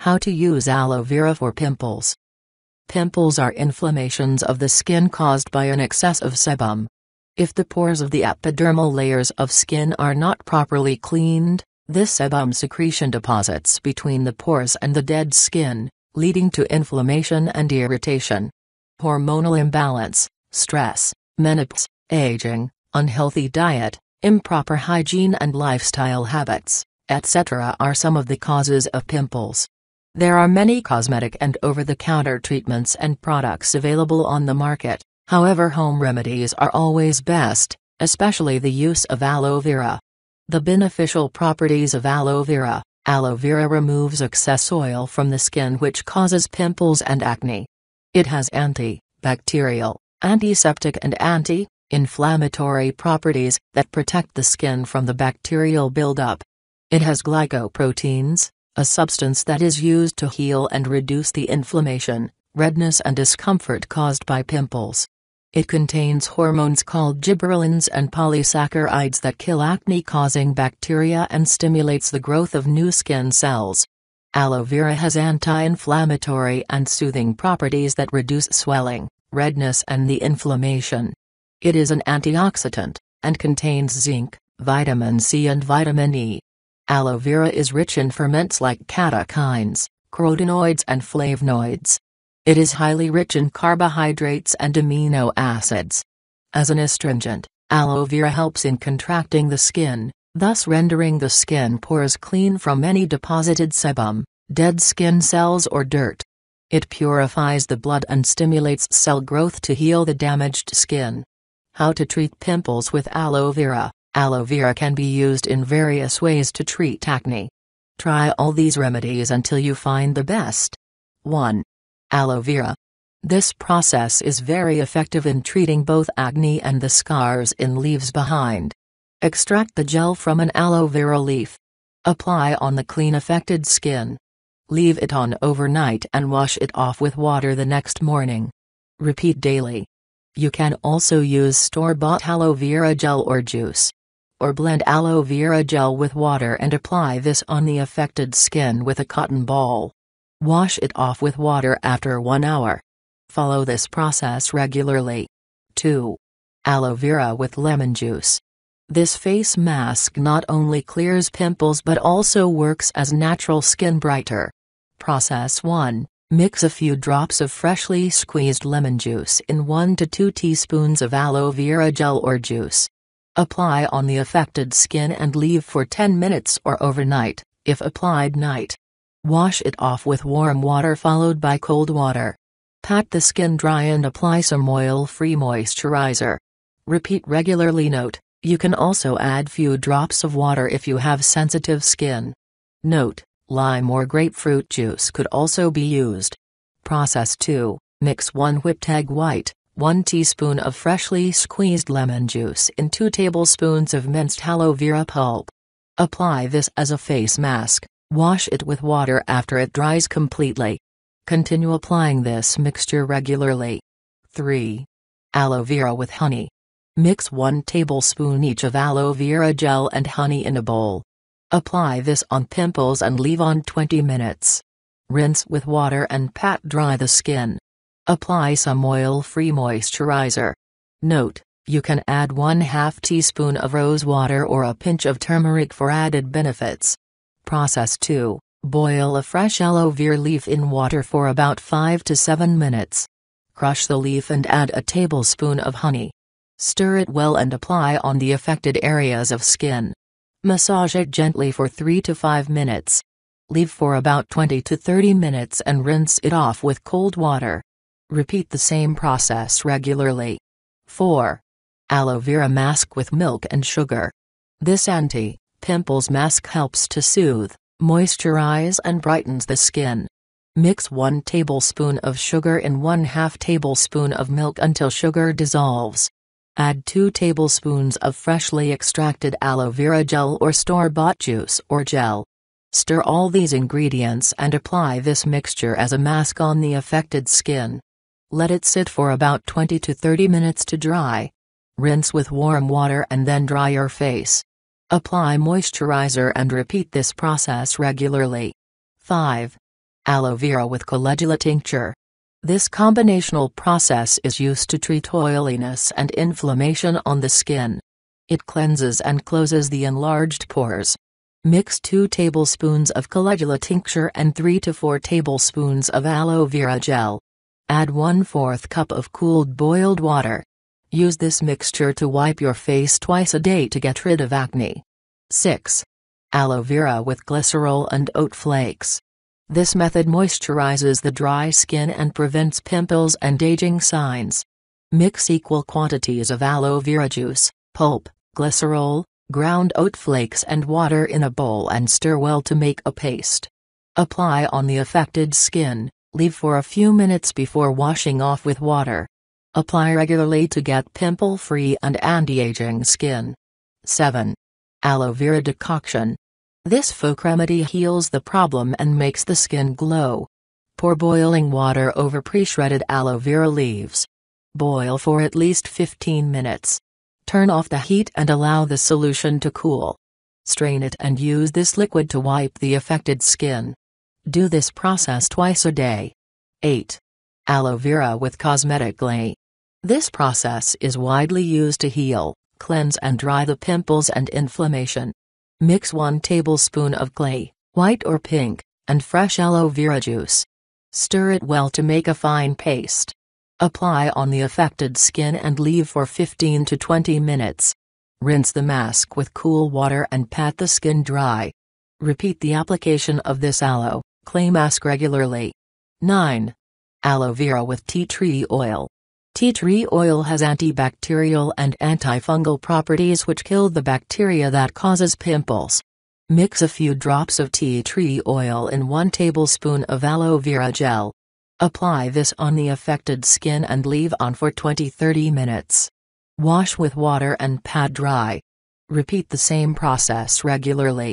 How to use aloe vera for pimples. Pimples are inflammations of the skin caused by an excess of sebum. If the pores of the epidermal layers of skin are not properly cleaned, this sebum secretion deposits between the pores and the dead skin, leading to inflammation and irritation. Hormonal imbalance, stress, menopause, aging, unhealthy diet, improper hygiene and lifestyle habits, etc. are some of the causes of pimples. There are many cosmetic and over-the-counter treatments and products available on the market, however home remedies are always best, especially the use of aloe vera. The beneficial properties of aloe vera. Aloe vera removes excess oil from the skin which causes pimples and acne. It has antibacterial, antiseptic and anti-inflammatory properties that protect the skin from the bacterial buildup. It has glycoproteins, a substance that is used to heal and reduce the inflammation, redness and discomfort caused by pimples. It contains hormones called gibberellins and polysaccharides that kill acne-causing bacteria and stimulates the growth of new skin cells. Aloe vera has anti-inflammatory and soothing properties that reduce swelling, redness and the inflammation. It is an antioxidant, and contains zinc, vitamin C and vitamin E. Aloe vera is rich in ferments like catechins, carotenoids and flavonoids. It is highly rich in carbohydrates and amino acids. As an astringent, aloe vera helps in contracting the skin, thus rendering the skin pores clean from any deposited sebum, dead skin cells or dirt. It purifies the blood and stimulates cell growth to heal the damaged skin. How to treat pimples with aloe vera. Aloe vera can be used in various ways to treat acne. Try all these remedies until you find the best. 1. Aloe vera. This process is very effective in treating both acne and the scars it leaves behind. Extract the gel from an aloe vera leaf. Apply on the clean affected skin. Leave it on overnight and wash it off with water the next morning. Repeat daily. You can also use store-bought aloe vera gel or juice. Or blend aloe vera gel with water and apply this on the affected skin with a cotton ball. Wash it off with water after 1 hour. Follow this process regularly. 2. Aloe vera with lemon juice. This face mask not only clears pimples but also works as natural skin brightener. Process 1. Mix a few drops of freshly squeezed lemon juice in 1 to 2 teaspoons of aloe vera gel or juice. Apply on the affected skin and leave for 10 minutes or overnight, if applied night. Wash it off with warm water followed by cold water. Pat the skin dry and apply some oil-free moisturizer. Repeat regularly. Note, you can also add few drops of water if you have sensitive skin. Note, lime or grapefruit juice could also be used. Process 2. Mix 1 whipped egg white, 1 teaspoon of freshly squeezed lemon juice in 2 tablespoons of minced aloe vera pulp. Apply this as a face mask, wash it with water after it dries completely. Continue applying this mixture regularly. 3. Aloe vera with honey. Mix 1 tablespoon each of aloe vera gel and honey in a bowl. Apply this on pimples and leave on 20 minutes. Rinse with water and pat dry the skin. Apply some oil-free moisturizer. Note, you can add 1/2 teaspoon of rose water or a pinch of turmeric for added benefits. Process 2. Boil a fresh aloe vera leaf in water for about 5 to 7 minutes. Crush the leaf and add a tablespoon of honey. Stir it well and apply on the affected areas of skin. Massage it gently for 3 to 5 minutes. Leave for about 20 to 30 minutes and rinse it off with cold water. Repeat the same process regularly. 4. Aloe vera mask with milk and sugar. This anti-pimples mask helps to soothe, moisturize and brightens the skin. Mix 1 tablespoon of sugar in 1/2 tablespoon of milk until sugar dissolves. Add 2 tablespoons of freshly extracted aloe vera gel or store-bought juice or gel. Stir all these ingredients and apply this mixture as a mask on the affected skin. Let it sit for about 20 to 30 minutes to dry. Rinse with warm water and then dry your face. Apply moisturizer and repeat this process regularly. 5. Aloe vera with Caligula tincture. This combinational process is used to treat oiliness and inflammation on the skin. It cleanses and closes the enlarged pores. Mix 2 tablespoons of Caligula tincture and 3 to 4 tablespoons of aloe vera gel. Add 1/4 cup of cooled boiled water. Use this mixture to wipe your face twice a day to get rid of acne. 6. Aloe vera with glycerol and oat flakes. This method moisturizes the dry skin and prevents pimples and aging signs. Mix equal quantities of aloe vera juice, pulp, glycerol, ground oat flakes and water in a bowl and stir well to make a paste. Apply on the affected skin, leave for a few minutes before washing off with water. Apply regularly to get pimple-free and anti-aging skin. 7. Aloe vera decoction. This folk remedy heals the problem and makes the skin glow. Pour boiling water over pre-shredded aloe vera leaves. Boil for at least 15 minutes. Turn off the heat and allow the solution to cool. Strain it and use this liquid to wipe the affected skin. Do this process twice a day. 8. Aloe vera with cosmetic clay. This process is widely used to heal, cleanse and dry the pimples and inflammation. Mix 1 tablespoon of clay, white or pink, and fresh aloe vera juice. Stir it well to make a fine paste. Apply on the affected skin and leave for 15 to 20 minutes. Rinse the mask with cool water and pat the skin dry. Repeat the application of this aloe clay mask regularly. 9. Aloe vera with tea tree oil. Tea tree oil has antibacterial and antifungal properties which kill the bacteria that causes pimples. Mix a few drops of tea tree oil in 1 tablespoon of aloe vera gel. Apply this on the affected skin and leave on for 20-30 minutes. Wash with water and pat dry. Repeat the same process regularly.